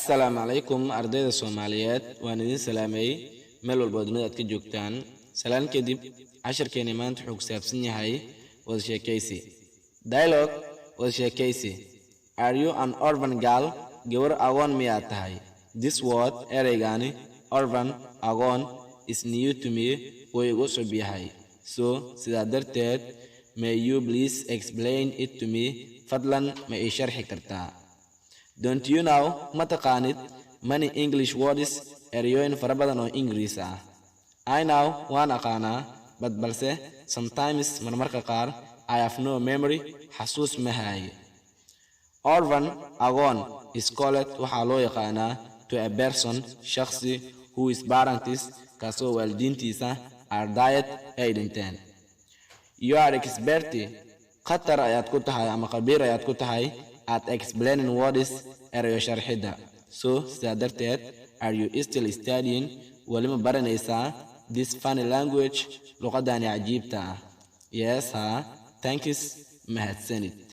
السلام عليكم أرديد الصوماليات وأنا سلامي ملو البودنات كجوكتان سلام كدب 10 كلمات حق سابسني هاي وشيكيسي dialogue وشيكيسي Are you an urban girl? جور أغون مياتهاي This word erigani urban أغون is new to me ويغوص بيهاي So سيدادرتت may you please explain it to me فضلا ما يشرحي كرتا Don't you know ما تقانت many English words eryoyin fara badan oo Ingiriis ah I know waan aqaanaa balse sometimes marmarka qaar I have no memory xasuus ma hayo Orphan agoon is called waxaa loo yaqaanaa to a person shakhsi who is parents kaasoo waalidiintiisa are died ay dhinteen You are expert khatar ayaad ku tahay ama khabiir ayaad ku tahay at explaining words erayo sharxida so sidaa darteed are you still studying walima baranaysaa this funny language luqadani cajiibta ah yes ha thanks mahadsanid